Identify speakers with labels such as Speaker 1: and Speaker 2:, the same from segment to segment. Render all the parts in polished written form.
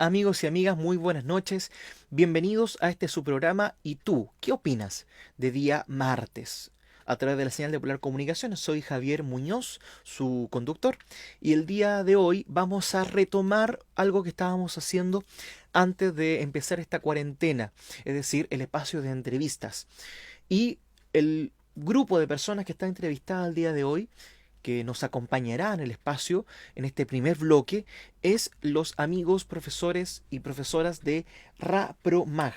Speaker 1: Amigos y amigas, muy buenas noches. Bienvenidos a este su programa. ¿Y tú, qué opinas? De día martes. A través de la señal de Polar Comunicaciones, soy Javier Muñoz, su conductor, y el día de hoy vamos a retomar algo que estábamos haciendo antes de empezar esta cuarentena, es decir, el espacio de entrevistas. Y el grupo de personas que está entrevistada el día de hoy, que nos acompañará en el espacio en este primer bloque, es los amigos profesores y profesoras de RAPROMAG,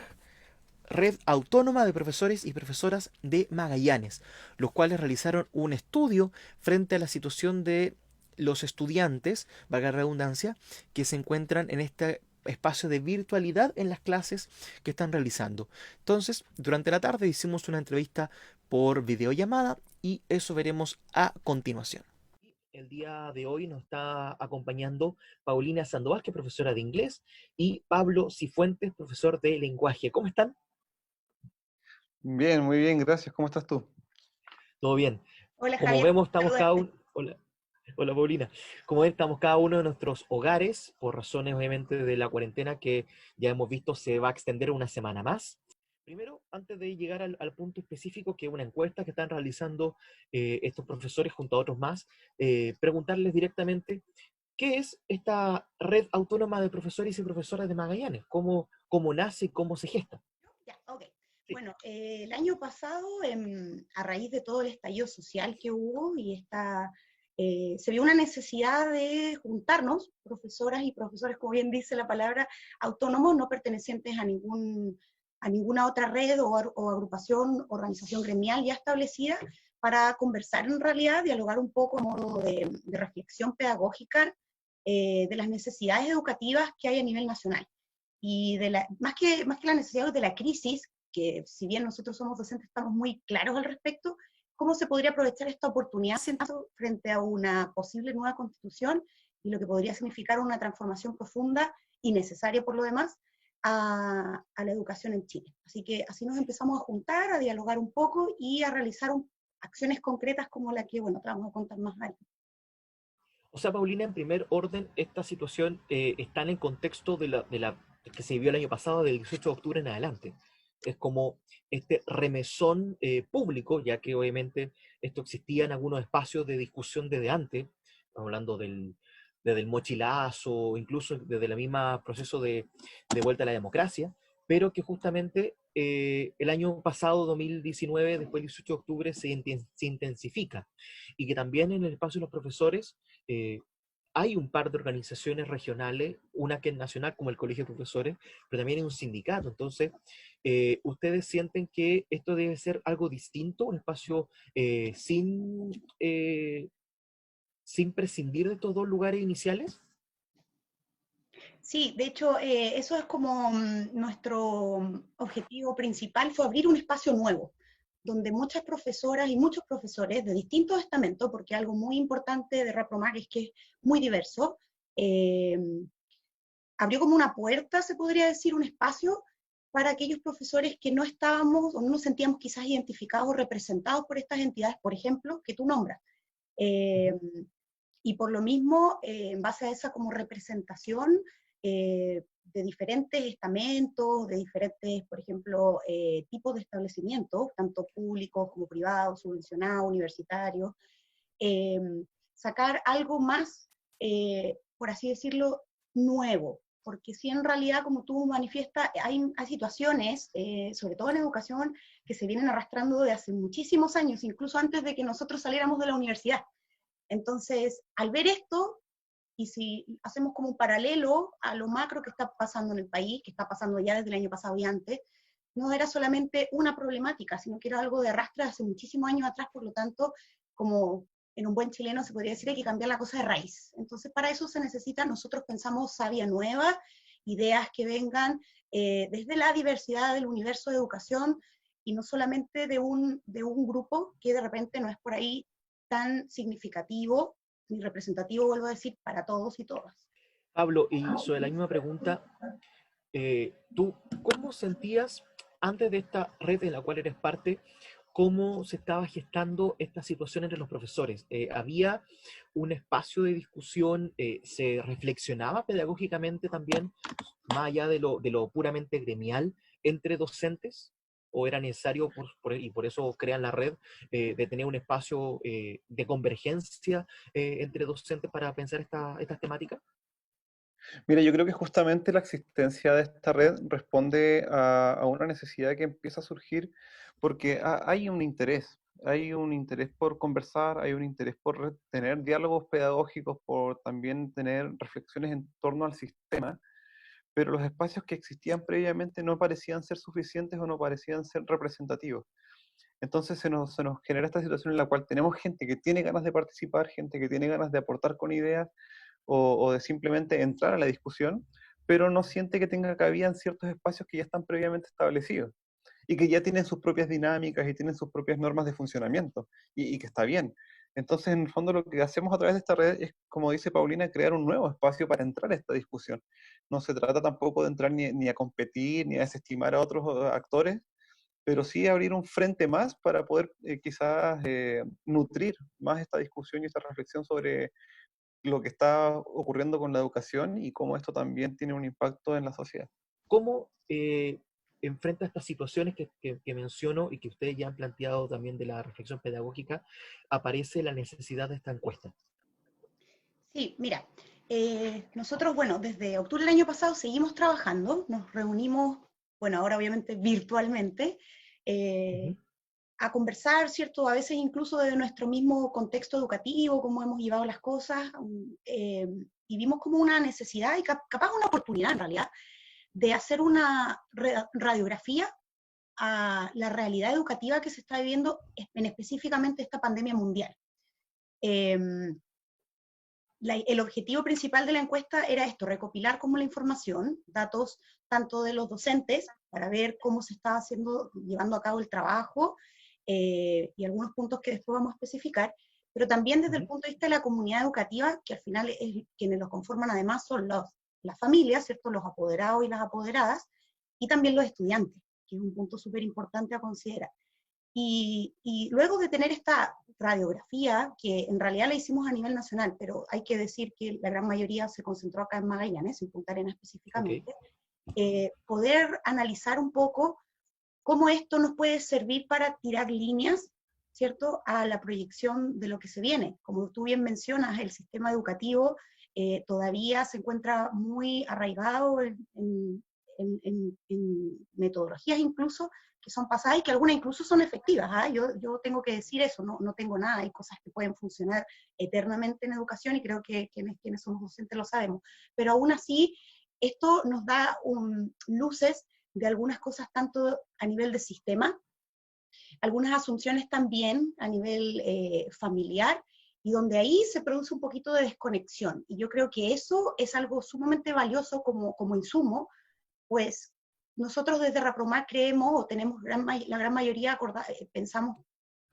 Speaker 1: Red Autónoma de Profesores y Profesoras de Magallanes, los cuales realizaron un estudio frente a la situación de los estudiantes, valga la redundancia, que se encuentran en este espacio de virtualidad en las clases que están realizando. Entonces, durante la tarde hicimos una entrevista por videollamada y eso veremos a continuación. El día de hoy nos está acompañando Paulina Sandoval, que es profesora de inglés, y Pablo Cifuentes, profesor de lenguaje. ¿Cómo están?
Speaker 2: Bien, muy bien, gracias. ¿Cómo estás tú?
Speaker 1: Todo bien.
Speaker 3: Hola
Speaker 1: Como
Speaker 3: Javier,
Speaker 1: vemos, estamos cada
Speaker 3: saludarte.
Speaker 1: uno. Hola, hola Paulina. Como ven, estamos cada uno de nuestros hogares, por razones obviamente de la cuarentena que ya hemos visto se va a extender una semana más. Primero, antes de llegar al punto específico, que es una encuesta que están realizando estos profesores junto a otros más, preguntarles directamente qué es esta red autónoma de profesores y profesoras de Magallanes, cómo nace y cómo se gesta.
Speaker 3: Ya, ok.
Speaker 1: Sí.
Speaker 3: Bueno, el año pasado, a raíz de todo el estallido social que hubo se vio una necesidad de juntarnos, profesoras y profesores, como bien dice la palabra, autónomos, no pertenecientes a ninguna otra red o agrupación, organización gremial ya establecida, para conversar en realidad, dialogar un poco a modo de reflexión pedagógica de las necesidades educativas que hay a nivel nacional. Y más que la necesidad de la crisis, que si bien nosotros somos docentes estamos muy claros al respecto, cómo se podría aprovechar esta oportunidad frente a una posible nueva constitución y lo que podría significar una transformación profunda y necesaria por lo demás a la educación en Chile. Así que así nos empezamos a juntar, a dialogar un poco y a realizar acciones concretas como la que, bueno, te vamos a contar más adelante.
Speaker 1: O sea, Paulina, en primer orden, esta situación está en el contexto de la que se vivió el año pasado, del 18 de octubre en adelante. Es como este remesón público, ya que obviamente esto existía en algunos espacios de discusión desde antes, hablando desde el mochilazo, incluso desde el mismo proceso de vuelta a la democracia, pero que justamente el año pasado, 2019, después del 18 de octubre, se intensifica y que también en el espacio de los profesores eh, hay un par de organizaciones regionales, una que es nacional como el Colegio de Profesores, pero también hay un sindicato. Entonces, ¿ustedes sienten que esto debe ser algo distinto, un espacio sin prescindir de estos dos lugares iniciales?
Speaker 3: Sí, de hecho, eso es como nuestro objetivo principal, fue abrir un espacio nuevo, donde muchas profesoras y muchos profesores de distintos estamentos, porque algo muy importante de Repromar es que es muy diverso, eh, abrió como una puerta, se podría decir, un espacio para aquellos profesores que no estábamos o no nos sentíamos quizás identificados o representados por estas entidades, por ejemplo, que tú nombras. Eh, y por lo mismo, en base a esa como representación de diferentes estamentos, de diferentes, por ejemplo, tipos de establecimientos, tanto públicos como privados, subvencionados, universitarios, eh, sacar algo más, por así decirlo, nuevo. Porque si en realidad, como tú manifiestas, hay situaciones, sobre todo en educación, que se vienen arrastrando de hace muchísimos años, incluso antes de que nosotros saliéramos de la universidad. Entonces, al ver esto, y si hacemos como un paralelo a lo macro que está pasando en el país, que está pasando ya desde el año pasado y antes, no era solamente una problemática, sino que era algo de arrastre hace muchísimos años atrás, por lo tanto, como en un buen chileno se podría decir, hay que cambiar la cosa de raíz. Entonces, para eso se necesita, nosotros pensamos savia nueva, ideas que vengan desde la diversidad del universo de educación y no solamente de un grupo que de repente no es por ahí tan significativo ni representativo, vuelvo a decir, para todos y todas.
Speaker 1: Pablo, y sobre la misma pregunta, ¿tú cómo sentías antes de esta red de la cual eres parte? cómo se estaba gestando esta situación entre los profesores. ¿Había un espacio de discusión? ¿Se reflexionaba pedagógicamente también, más allá de lo puramente gremial, entre docentes? ¿O era necesario, y por eso crean la red, de tener un espacio de convergencia entre docentes para pensar estas temáticas?
Speaker 2: Mira, yo creo que justamente la existencia de esta red responde a una necesidad que empieza a surgir porque hay un interés por conversar, hay un interés por tener diálogos pedagógicos, por también tener reflexiones en torno al sistema, pero los espacios que existían previamente no parecían ser suficientes o no parecían ser representativos. Entonces se nos genera esta situación en la cual tenemos gente que tiene ganas de participar, gente que tiene ganas de aportar con ideas, o de simplemente entrar a la discusión, pero no siente que tenga cabida en ciertos espacios que ya están previamente establecidos y que ya tienen sus propias dinámicas y tienen sus propias normas de funcionamiento y que está bien. Entonces, en el fondo, lo que hacemos a través de esta red es, como dice Paulina, crear un nuevo espacio para entrar a esta discusión. No se trata tampoco de entrar ni a competir, ni a desestimar a otros actores, pero sí abrir un frente más para poder quizás nutrir más esta discusión y esta reflexión sobre lo que está ocurriendo con la educación y cómo esto también tiene un impacto en la sociedad.
Speaker 1: ¿Cómo enfrenta estas situaciones que menciono y que ustedes ya han planteado también de la reflexión pedagógica, aparece la necesidad de esta encuesta?
Speaker 3: Sí, mira, nosotros, bueno, desde octubre del año pasado seguimos trabajando, nos reunimos, bueno, ahora obviamente virtualmente,
Speaker 1: Ujú,
Speaker 3: eh, a conversar, ¿cierto? A veces incluso de nuestro mismo contexto educativo, cómo hemos llevado las cosas, y vimos como una necesidad y capaz una oportunidad en realidad de hacer una radiografía a la realidad educativa que se está viviendo en específicamente esta pandemia mundial. Eh, el objetivo principal de la encuesta era esto, recopilar como la información, datos tanto de los docentes para ver cómo se estaba haciendo, llevando a cabo el trabajo y algunos puntos que después vamos a especificar, pero también desde el
Speaker 1: ujú.
Speaker 3: punto de vista de la comunidad educativa, que al final es, quienes los conforman además son las familias, ¿cierto? Los apoderados y las apoderadas, y también los estudiantes, que es un punto súper importante a considerar. Y luego de tener esta radiografía, que en realidad la hicimos a nivel nacional, pero hay que decir que la gran mayoría se concentró acá en Magallanes, en Punta Arenas
Speaker 1: Ok.
Speaker 3: específicamente, poder analizar un poco cómo esto nos puede servir para tirar líneas, ¿cierto?, a la proyección de lo que se viene. Como tú bien mencionas, el sistema educativo todavía se encuentra muy arraigado en metodologías incluso que son pasadas y que algunas incluso son efectivas. ¿Ah? Yo tengo que decir eso, no tengo nada, hay cosas que pueden funcionar eternamente en educación y creo que quienes somos docentes lo sabemos, pero aún así esto nos da luces de algunas cosas tanto a nivel de sistema, algunas asunciones también a nivel familiar, y donde ahí se produce un poquito de desconexión. Y yo creo que eso es algo sumamente valioso como insumo, pues nosotros desde Rapromar creemos o tenemos la gran mayoría pensamos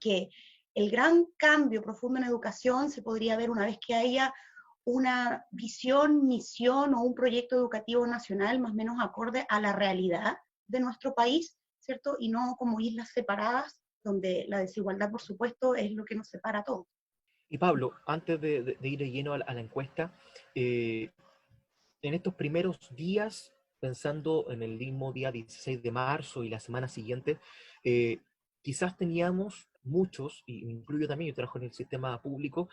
Speaker 3: que el gran cambio profundo en educación se podría ver una vez que haya una visión, misión o un proyecto educativo nacional más o menos acorde a la realidad de nuestro país, ¿cierto? Y no como islas separadas, donde la desigualdad, por supuesto, es lo que nos separa a todos.
Speaker 1: Y Pablo, antes de ir de lleno a la encuesta, eh, en estos primeros días, pensando en el mismo día 16 de marzo y la semana siguiente, eh, quizás teníamos muchos, y me incluyo también, yo trabajo en el sistema público,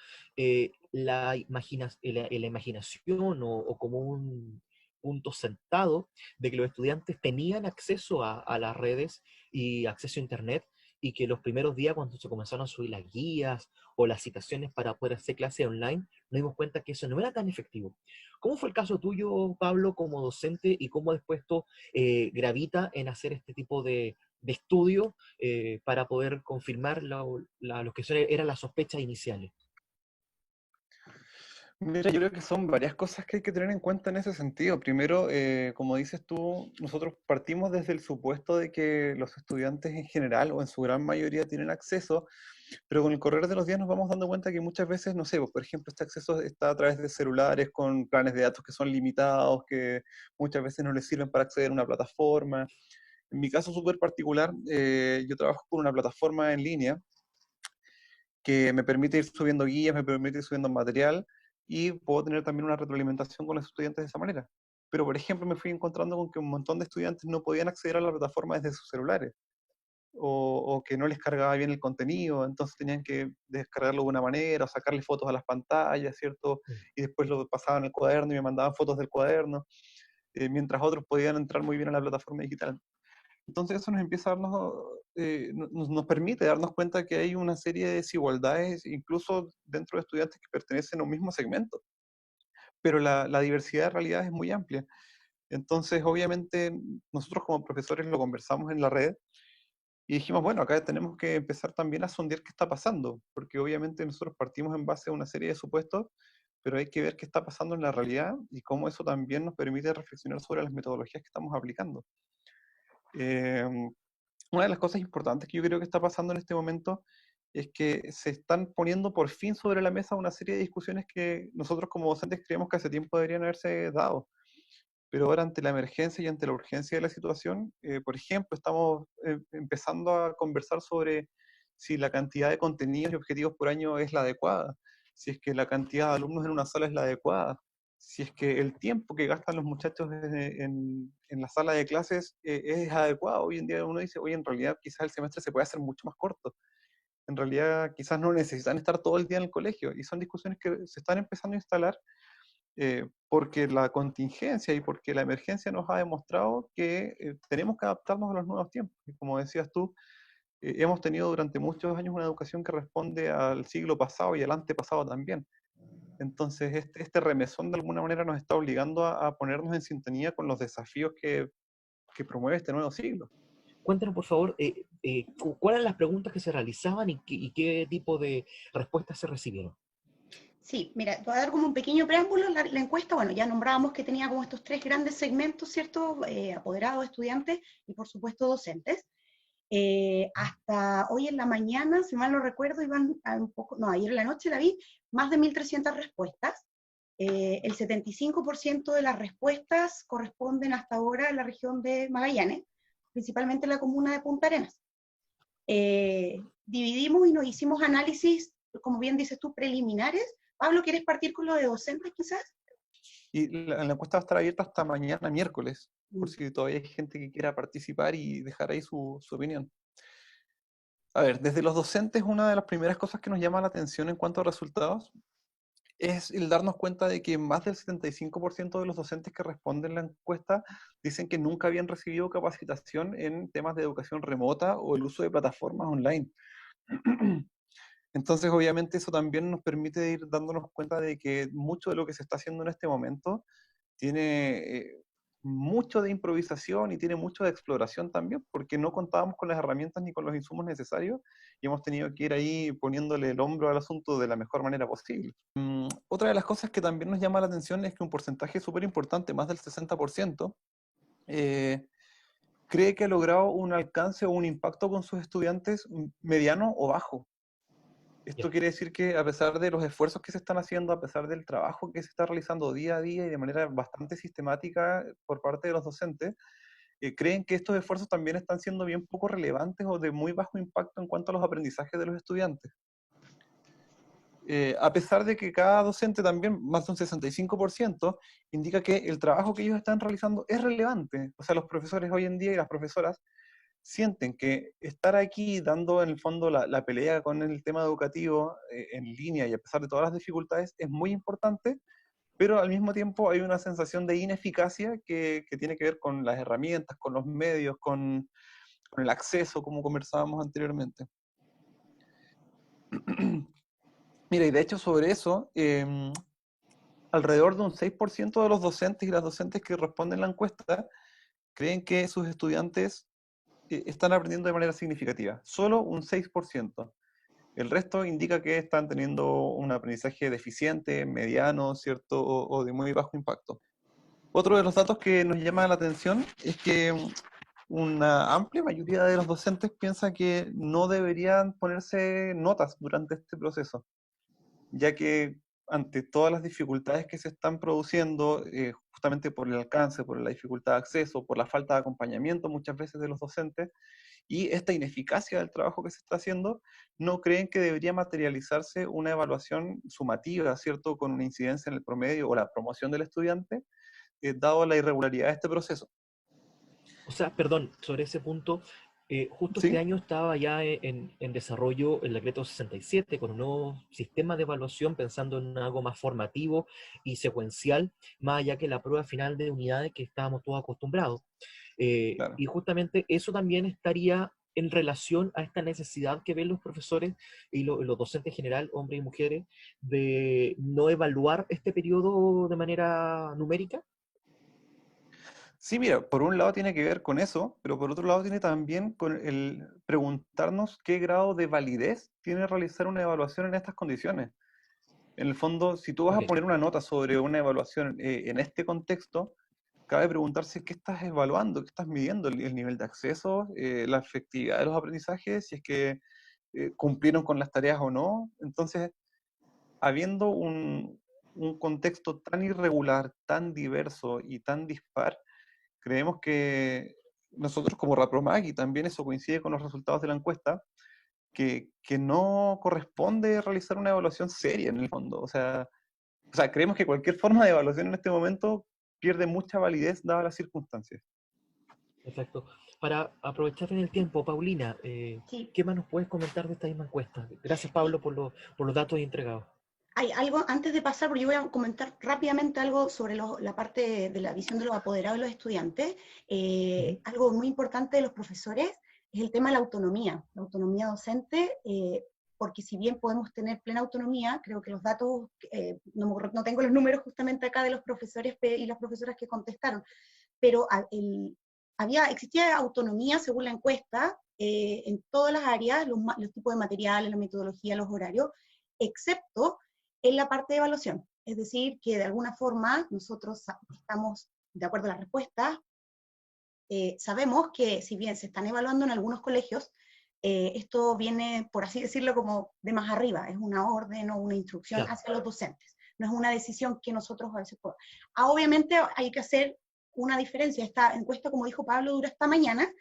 Speaker 1: la imaginación o como un punto sentado de que los estudiantes tenían acceso a las redes y acceso a Internet, y que los primeros días cuando se comenzaron a subir las guías o las citaciones para poder hacer clases online, nos dimos cuenta que eso no era tan efectivo. ¿Cómo fue el caso tuyo, Pablo, como docente, y cómo después esto gravita en hacer este tipo de estudio para poder confirmar lo que eran las sospechas iniciales?
Speaker 2: Mira, yo creo que son varias cosas que hay que tener en cuenta en ese sentido. Primero, como dices tú, nosotros partimos desde el supuesto de que los estudiantes en general o en su gran mayoría tienen acceso, pero con el correr de los días nos vamos dando cuenta que muchas veces, no sé, pues, por ejemplo, este acceso está a través de celulares con planes de datos que son limitados, que muchas veces no les sirven para acceder a una plataforma. En mi caso súper particular, yo trabajo con una plataforma en línea que me permite ir subiendo guías, me permite ir subiendo material y puedo tener también una retroalimentación con los estudiantes de esa manera. Pero, por ejemplo, me fui encontrando con que un montón de estudiantes no podían acceder a la plataforma desde sus celulares o que no les cargaba bien el contenido, entonces tenían que descargarlo de una manera o sacarle fotos a las pantallas, ¿cierto? Y después lo pasaban al cuaderno y me mandaban fotos del cuaderno, mientras otros podían entrar muy bien a la plataforma digital. Entonces eso nos empieza a darnos, nos permite darnos cuenta que hay una serie de desigualdades, incluso dentro de estudiantes que pertenecen a un mismo segmento, pero la diversidad de realidades es muy amplia. Entonces, obviamente, nosotros como profesores lo conversamos en la red y dijimos, bueno, acá tenemos que empezar también a sondear qué está pasando, porque obviamente nosotros partimos en base a una serie de supuestos, pero hay que ver qué está pasando en la realidad y cómo eso también nos permite reflexionar sobre las metodologías que estamos aplicando. Eh, una de las cosas importantes que yo creo que está pasando en este momento es que se están poniendo por fin sobre la mesa una serie de discusiones que nosotros como docentes creemos que hace tiempo deberían haberse dado. Pero ahora ante la emergencia y ante la urgencia de la situación, por ejemplo, estamos empezando a conversar sobre si la cantidad de contenidos y objetivos por año es la adecuada, si es que la cantidad de alumnos en una sala es la adecuada, si es que el tiempo que gastan los muchachos en la sala de clases es adecuado. Hoy en día uno dice, oye, en realidad quizás el semestre se puede hacer mucho más corto. En realidad quizás no necesitan estar todo el día en el colegio. Y son discusiones que se están empezando a instalar porque la contingencia y porque la emergencia nos ha demostrado que tenemos que adaptarnos a los nuevos tiempos. Y como decías tú, hemos tenido durante muchos años una educación que responde al siglo pasado y al antepasado también. Entonces, este remesón de alguna manera nos está obligando a ponernos en sintonía con los desafíos que promueve este nuevo siglo.
Speaker 4: Cuéntanos, por favor, cuáles eran las preguntas que se realizaban y qué tipo de respuestas se recibieron.
Speaker 3: Sí, mira, te voy a dar como un pequeño preámbulo. La encuesta, bueno, ya nombrábamos que tenía como estos tres grandes segmentos, ¿cierto? Apoderados, estudiantes y por supuesto docentes. Hasta hoy en la mañana, si mal no recuerdo, iban a un poco, no, ayer en la noche la vi, más de 1.300 respuestas. El 75% de las respuestas corresponden hasta ahora a la región de Magallanes, principalmente en la comuna de Punta Arenas. Dividimos y nos hicimos análisis, como bien dices tú, preliminares. Pablo, ¿quieres partir con lo de docentes quizás?
Speaker 2: Y la encuesta va a estar abierta hasta mañana, miércoles, por si todavía hay gente que quiera participar y dejar ahí su opinión. A ver, desde los docentes, una de las primeras cosas que nos llama la atención en cuanto a resultados es el darnos cuenta de que más del 75% de los docentes que responden la encuesta dicen que nunca habían recibido capacitación en temas de educación remota o el uso de plataformas online. Entonces, obviamente, eso también nos permite ir dándonos cuenta de que mucho de lo que se está haciendo en este momento tiene mucho de improvisación y tiene mucho de exploración también, porque no contábamos con las herramientas ni con los insumos necesarios y hemos tenido que ir ahí poniéndole el hombro al asunto de la mejor manera posible. Otra de las cosas que también nos llama la atención es que un porcentaje súper importante, más del 60%, cree que ha logrado un alcance o un impacto con sus estudiantes mediano o bajo. Esto quiere decir que a pesar de los esfuerzos que se están haciendo, a pesar del trabajo que se está realizando día a día y de manera bastante sistemática por parte de los docentes, creen que estos esfuerzos también están siendo bien poco relevantes o de muy bajo impacto en cuanto a los aprendizajes de los estudiantes. A pesar de que cada docente también, más de un 65%, indica que el trabajo que ellos están realizando es relevante. O sea, los profesores hoy en día y las profesoras sienten que estar aquí dando en el fondo la pelea con el tema educativo en línea y a pesar de todas las dificultades es muy importante, pero al mismo tiempo hay una sensación de ineficacia que tiene que ver con las herramientas, con los medios, con el acceso, como conversábamos anteriormente. Mira, y de hecho sobre eso, alrededor de un 6% de los docentes y las docentes que responden la encuesta creen que sus estudiantes están aprendiendo de manera significativa. Solo un 6%. El resto indica que están teniendo un aprendizaje deficiente, mediano, ¿cierto? O de muy bajo impacto. Otro de los datos que nos llama la atención es que una amplia mayoría de los docentes piensa que no deberían ponerse notas durante este proceso, ya que ante todas las dificultades que se están produciendo, justamente por el alcance, por la dificultad de acceso, por la falta de acompañamiento muchas veces de los docentes, y esta ineficacia del trabajo que se está haciendo, no creen que debería materializarse una evaluación sumativa, ¿cierto?, con una incidencia en el promedio o la promoción del estudiante, dado la irregularidad de este proceso.
Speaker 4: O sea, perdón, sobre ese punto, justo este
Speaker 2: ¿Sí?
Speaker 4: año estaba ya en desarrollo el decreto 67 con un nuevo sistema de evaluación pensando en algo más formativo y secuencial, más allá que la prueba final de unidades que estábamos todos acostumbrados.
Speaker 2: Claro.
Speaker 4: Y justamente eso también estaría en relación a esta necesidad que ven los profesores y los docentes en general, hombres y mujeres, de no evaluar este periodo de manera numérica.
Speaker 2: Sí, mira, por un lado tiene que ver con eso, pero por otro lado tiene también con el preguntarnos qué grado de validez tiene realizar una evaluación en estas condiciones. En el fondo, si tú vas
Speaker 4: Ok,
Speaker 2: a poner una nota sobre una evaluación en este contexto, cabe preguntarse qué estás evaluando, qué estás midiendo, el nivel de acceso, la efectividad de los aprendizajes, si es que cumplieron con las tareas o no. Entonces, habiendo un contexto tan irregular, tan diverso y tan dispar, creemos que nosotros como Rapromag, y también eso coincide con los resultados de la encuesta, que no corresponde realizar una evaluación seria en el fondo. O sea, creemos que cualquier forma de evaluación en este momento pierde mucha validez dadas las circunstancias.
Speaker 4: perfecto. Para aprovechar en el tiempo, Paulina,
Speaker 3: Sí,
Speaker 4: ¿qué más nos puedes comentar de esta misma encuesta? Gracias, Pablo, por los datos entregados.
Speaker 3: hay algo, antes de pasar, porque yo voy a comentar rápidamente algo sobre la parte de la visión de los apoderados y los estudiantes.
Speaker 4: Ujú.
Speaker 3: Algo muy importante de los profesores es el tema de la autonomía docente, porque si bien podemos tener plena autonomía, creo que los datos, no tengo los números justamente acá de los profesores y las profesoras que contestaron, pero existía autonomía según la encuesta en todas las áreas, los tipos de materiales, la metodología, los horarios, excepto en la parte de evaluación. Es decir, que de alguna forma nosotros estamos, de acuerdo a las respuestas, sabemos que si bien se están evaluando en algunos colegios, esto viene, por así decirlo, como de más arriba, es una orden o una instrucción
Speaker 4: Claro.
Speaker 3: hacia los docentes, no es una decisión que nosotros a veces podemos. Obviamente hay que hacer una diferencia, esta encuesta, como dijo Pablo, dura hasta mañana,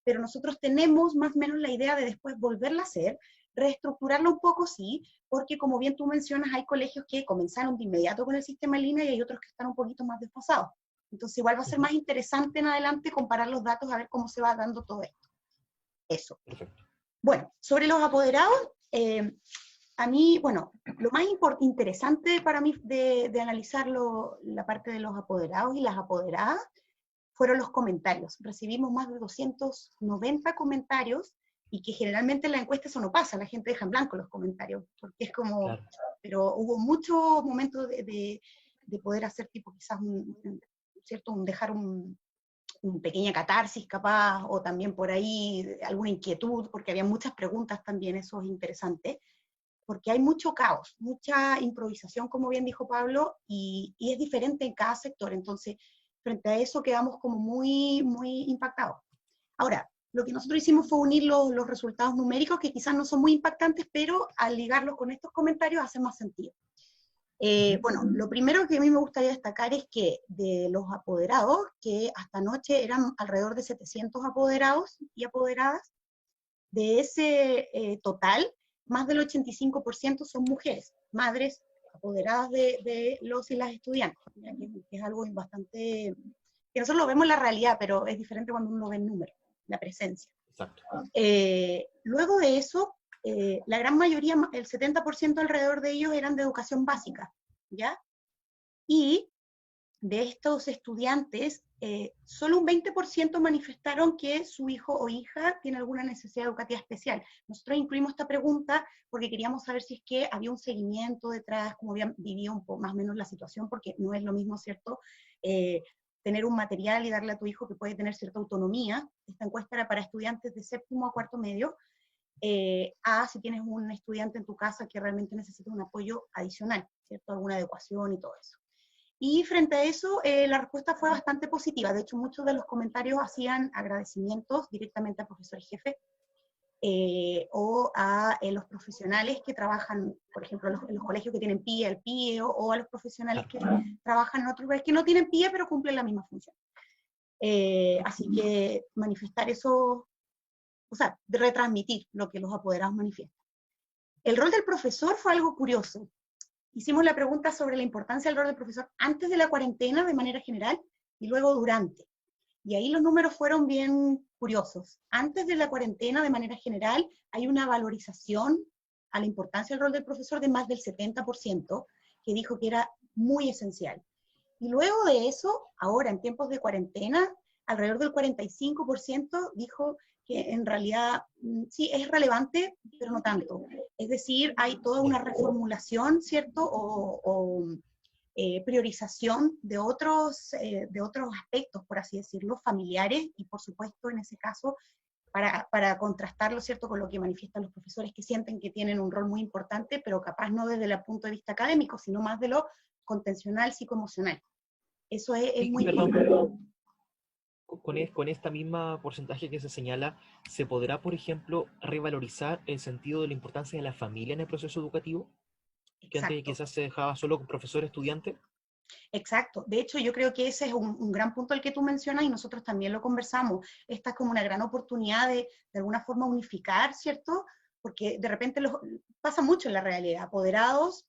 Speaker 3: pero nosotros tenemos más o menos la idea de después volverla a hacer, reestructurarla un poco, sí, porque como bien tú mencionas, hay colegios que comenzaron de inmediato con el sistema en línea y hay otros que están un poquito más desfasados. Entonces igual va a ser
Speaker 4: Ujú.
Speaker 3: más interesante en adelante comparar los datos a ver cómo se va dando todo esto. Eso.
Speaker 4: Perfecto.
Speaker 3: Bueno, sobre los apoderados, a mí, bueno, lo más interesante para mí de analizar la parte de los apoderados y las apoderadas fueron los comentarios. Recibimos más de 290 comentarios y que generalmente en la encuesta eso no pasa, la gente deja en blanco los comentarios, porque es como,
Speaker 4: Claro.
Speaker 3: pero hubo muchos momentos de poder hacer tipo quizás ¿cierto? Dejar una pequeña catarsis capaz, o también por ahí alguna inquietud, porque había muchas preguntas también, eso es interesante, porque hay mucho caos, mucha improvisación, como bien dijo Pablo, y es diferente en cada sector, entonces frente a eso quedamos como muy, muy impactados. Ahora, lo que nosotros hicimos fue unir los resultados numéricos, que quizás no son muy impactantes, pero al ligarlos con estos comentarios hace más sentido.
Speaker 4: Ujú.
Speaker 3: Bueno, lo primero que a mí me gustaría destacar es que de los apoderados, que hasta anoche eran alrededor de 700 apoderados y apoderadas, de ese total, más del 85% son mujeres, madres apoderadas de los y las estudiantes, que es algo bastante, que nosotros lo vemos en la realidad, pero es diferente cuando uno lo ve en número, la presencia.
Speaker 4: Exacto.
Speaker 3: Luego de eso, la gran mayoría, el 70% alrededor de ellos eran de educación básica, ¿ya? Y de estos estudiantes, solo un 20% manifestaron que su hijo o hija tiene alguna necesidad educativa especial. Nosotros incluimos esta pregunta porque queríamos saber si es que había un seguimiento detrás, cómo habían vivido un poco más o menos la situación, porque no es lo mismo, ¿cierto? Tener un material y darle a tu hijo que puede tener cierta autonomía. Esta encuesta era para estudiantes de séptimo a cuarto medio, a si tienes un estudiante en tu casa que realmente necesita un apoyo adicional, ¿cierto? Alguna adecuación y todo eso. Y frente a eso, la respuesta fue bastante positiva. De hecho, muchos de los comentarios hacían agradecimientos directamente al profesor jefe. o a los profesionales que trabajan, por ejemplo, en los colegios que tienen PIE, al PIE, o a los profesionales que trabajan en otros lugares que no tienen PIE, pero cumplen la misma función. Así que manifestar eso, o sea, de retransmitir lo que los apoderados manifiestan. El rol del profesor fue algo curioso. Hicimos la pregunta sobre la importancia del rol del profesor antes de la cuarentena de manera general y luego durante. Y ahí los números fueron bien curiosos. Antes de la cuarentena, de manera general, hay una valorización a la importancia del rol del profesor de más del 70%, que dijo que era muy esencial. Y luego de eso, ahora en tiempos de cuarentena, alrededor del 45% dijo que en realidad sí es relevante, pero no tanto. Es decir, hay toda una reformulación, ¿cierto? Priorización de otros aspectos, por así decirlo, familiares, y por supuesto en ese caso, para contrastarlo, ¿cierto?, con lo que manifiestan los profesores que sienten que tienen un rol muy importante, pero capaz no desde el punto de vista académico, sino más de lo contencional, psicoemocional. Eso es muy
Speaker 4: Perdón,
Speaker 3: importante.
Speaker 4: con esta misma porcentaje que se señala, ¿se podrá, por ejemplo, revalorizar el sentido de la importancia de la familia en el proceso educativo? Que antes
Speaker 3: Exacto.
Speaker 4: quizás se dejaba solo con profesor-estudiante.
Speaker 3: Exacto. De hecho, yo creo que ese es un gran punto el que tú mencionas y nosotros también lo conversamos. Esta es como una gran oportunidad de alguna forma unificar, ¿cierto? Porque de repente pasa mucho en la realidad. Apoderados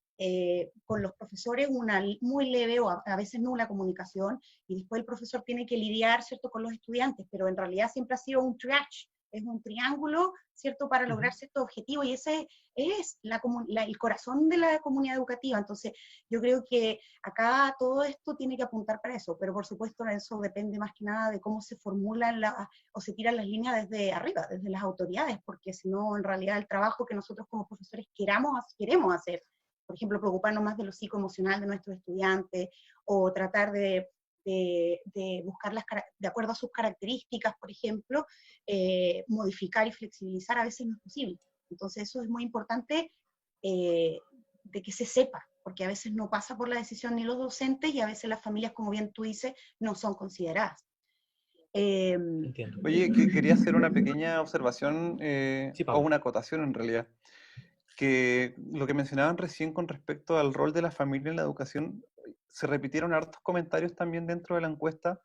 Speaker 3: con los profesores una muy leve o a veces nula comunicación y después el profesor tiene que lidiar, ¿cierto?, con los estudiantes, pero en realidad siempre ha sido un triage, es un triángulo, ¿cierto?, para lograr cierto objetivo y ese es el corazón de la comunidad educativa. Entonces, yo creo que acá todo esto tiene que apuntar para eso, pero por supuesto eso depende más que nada de cómo se formulan o se tiran las líneas desde arriba, desde las autoridades, porque si no, en realidad el trabajo que nosotros como profesores queremos hacer, por ejemplo, preocuparnos más de lo psicoemocional de nuestros estudiantes, o tratar de buscar de acuerdo a sus características, por ejemplo, modificar y flexibilizar, a veces no es posible. Entonces eso es muy importante de que se sepa, porque a veces no pasa por la decisión ni los docentes y a veces las familias, como bien tú dices, no son consideradas.
Speaker 4: Entiendo.
Speaker 2: Oye, que quería hacer una pequeña observación
Speaker 4: Sí,
Speaker 2: o
Speaker 4: Pablo.
Speaker 2: una acotación en realidad, que lo que mencionaban recién con respecto al rol de la familia en la educación, se repitieron hartos comentarios también dentro de la encuesta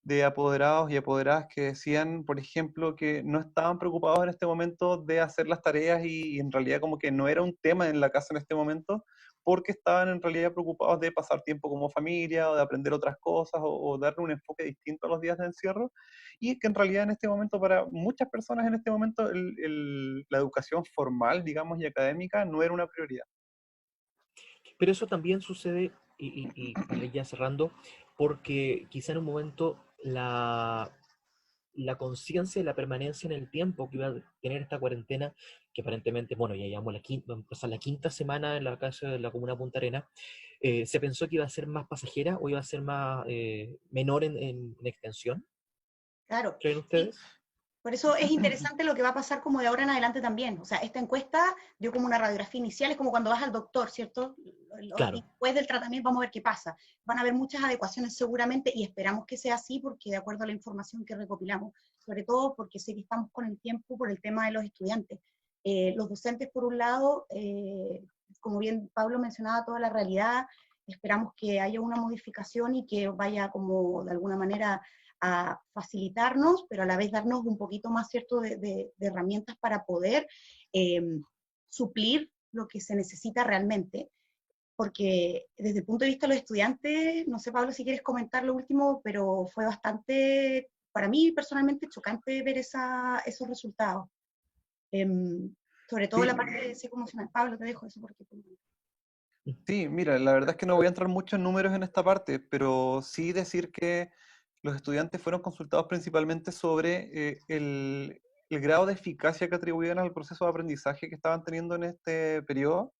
Speaker 2: de apoderados y apoderadas que decían, por ejemplo, que no estaban preocupados en este momento de hacer las tareas y en realidad como que no era un tema en la casa en este momento, porque estaban en realidad preocupados de pasar tiempo como familia o de aprender otras cosas o darle un enfoque distinto a los días de encierro, y que en realidad en este momento para muchas personas en este momento la educación formal, digamos, y académica no era una prioridad.
Speaker 4: Pero eso también sucede, y para ir ya cerrando, porque quizá en un momento la conciencia de la permanencia en el tiempo que iba a tener esta cuarentena, que aparentemente, bueno, ya llevamos va a empezar la quinta semana en la casa de la comuna de Punta Arenas, se pensó que iba a ser más pasajera o iba a ser más menor en extensión,
Speaker 3: Claro,
Speaker 4: ¿creen
Speaker 3: sí.
Speaker 4: ustedes?
Speaker 3: Por eso es interesante lo que va a pasar como de ahora en adelante también. O sea, esta encuesta dio como una radiografía inicial, es como cuando vas al doctor, ¿cierto? Y
Speaker 4: Claro,
Speaker 3: después del tratamiento vamos a ver qué pasa. Van a haber muchas adecuaciones seguramente y esperamos que sea así porque de acuerdo a la información que recopilamos, sobre todo porque sé que estamos con el tiempo por el tema de los estudiantes. Los docentes, por un lado, como bien Pablo mencionaba, toda la realidad, esperamos que haya una modificación y que vaya como de alguna manera a facilitarnos, pero a la vez darnos un poquito más, ¿cierto?, de herramientas para poder eh, suplir lo que se necesita realmente, porque desde el punto de vista de los estudiantes, no sé, Pablo, si quieres comentar lo último, pero fue bastante, para mí personalmente, chocante ver esos resultados. Eh, Sobre todo la
Speaker 2: Sí,
Speaker 3: parte psicoemocional. Pablo, te dejo eso porque...
Speaker 2: sí, mira, la verdad es que no voy a entrar mucho en números en esta parte, pero sí decir que los estudiantes fueron consultados principalmente sobre el grado de eficacia que atribuían al proceso de aprendizaje que estaban teniendo en este periodo.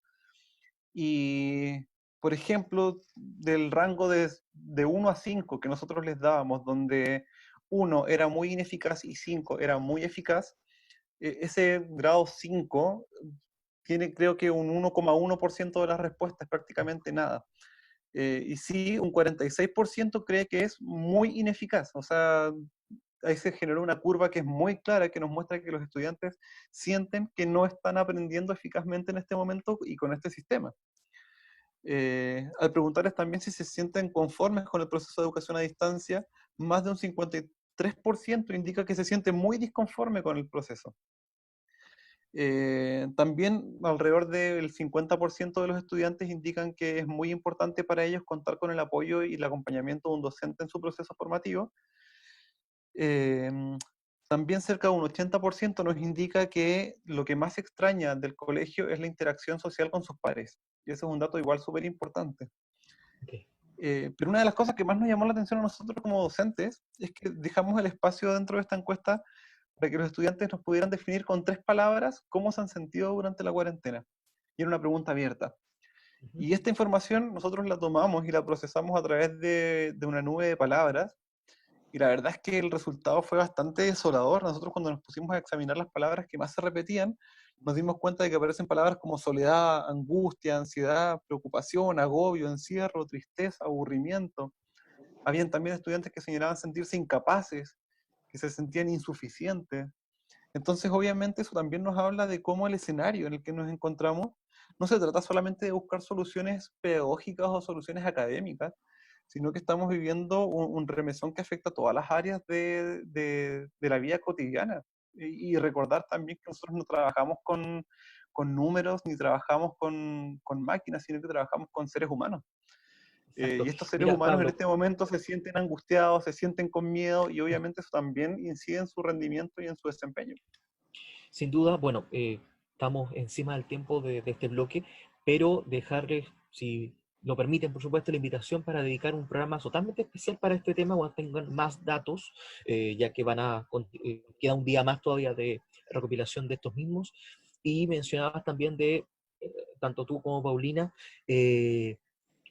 Speaker 2: Y, por ejemplo, del rango de 1 a 5 que nosotros les dábamos, donde 1 era muy ineficaz y 5 era muy eficaz, ese grado 5 tiene creo que un 1,1% de las respuestas, prácticamente nada. Y sí, un 46% cree que es muy ineficaz. O sea, ahí se generó una curva que es muy clara, que nos muestra que los estudiantes sienten que no están aprendiendo eficazmente en este momento y con este sistema. Al preguntarles también si se sienten conformes con el proceso de educación a distancia, más de un 53% indica que se siente muy disconforme con el proceso. También alrededor del 50% de los estudiantes indican que es muy importante para ellos contar con el apoyo y el acompañamiento de un docente en su proceso formativo. Eh, También cerca de un 80% nos indica que lo que más extraña del colegio es la interacción social con sus pares. Y eso es un dato igual súper importante.
Speaker 4: Ok.
Speaker 2: Pero una de las cosas que más nos llamó la atención a nosotros como docentes es que dejamos el espacio dentro de esta encuesta para que los estudiantes nos pudieran definir con 3 palabras cómo se han sentido durante la cuarentena. Y era una pregunta abierta.
Speaker 4: Ujú.
Speaker 2: Y esta información nosotros la tomamos y la procesamos a través de una nube de palabras. Y la verdad es que el resultado fue bastante desolador. Nosotros cuando nos pusimos a examinar las palabras que más se repetían, nos dimos cuenta de que aparecen palabras como soledad, angustia, ansiedad, preocupación, agobio, encierro, tristeza, aburrimiento. Habían también estudiantes que señalaban sentirse incapaces, que se sentían insuficientes. Entonces, obviamente, eso también nos habla de cómo el escenario en el que nos encontramos no se trata solamente de buscar soluciones pedagógicas o soluciones académicas, sino que estamos viviendo un remesón que afecta a todas las áreas de la vida cotidiana. Y recordar también que nosotros no trabajamos con números ni trabajamos con máquinas, sino que trabajamos con seres humanos.
Speaker 4: Exacto.
Speaker 2: Y estos seres
Speaker 4: Mira,
Speaker 2: humanos en
Speaker 4: Pablo,
Speaker 2: este momento se sienten angustiados, se sienten con miedo y obviamente eso también incide en su rendimiento y en su desempeño.
Speaker 4: sin duda, bueno, estamos encima del tiempo de este bloque, pero dejarles, si lo permiten, por supuesto, la invitación para dedicar un programa totalmente especial para este tema cuando tengan más datos, ya que queda un día más todavía de recopilación de estos mismos. Y mencionabas también tanto tú como Paulina, eh,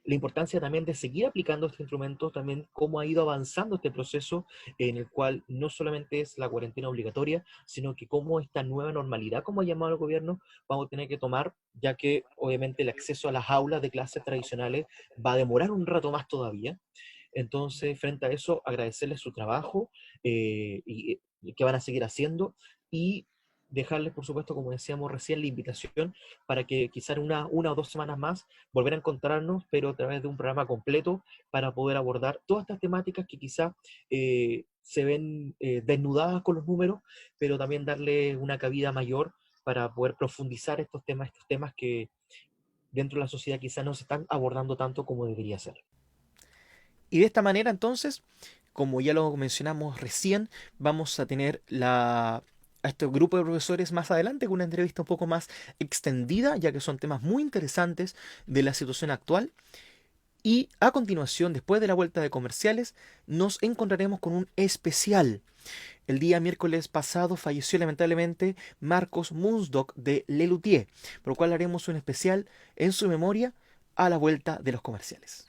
Speaker 4: la importancia también de seguir aplicando este instrumento, también cómo ha ido avanzando este proceso en el cual no solamente es la cuarentena obligatoria, sino que cómo esta nueva normalidad, como ha llamado el gobierno, vamos a tener que tomar, ya que obviamente el acceso a las aulas de clases tradicionales va a demorar un rato más todavía. Entonces, frente a eso, agradecerles su trabajo y que van a seguir haciendo y dejarles, por supuesto, como decíamos recién, la invitación para que quizá en una o dos semanas más volver a encontrarnos, pero a través de un programa completo para poder abordar todas estas temáticas que quizá se ven desnudadas con los números, pero también darle una cabida mayor para poder profundizar estos temas que dentro de la sociedad quizá no se están abordando tanto como debería ser.
Speaker 1: Y de esta manera, entonces, como ya lo mencionamos recién, vamos a tener a este grupo de profesores más adelante con una entrevista un poco más extendida, ya que son temas muy interesantes de la situación actual. Y a continuación, después de la vuelta de comerciales, nos encontraremos con un especial. El día miércoles pasado falleció lamentablemente Marcos Mundsdok de Lelutier, por lo cual haremos un especial en su memoria a la vuelta de los comerciales.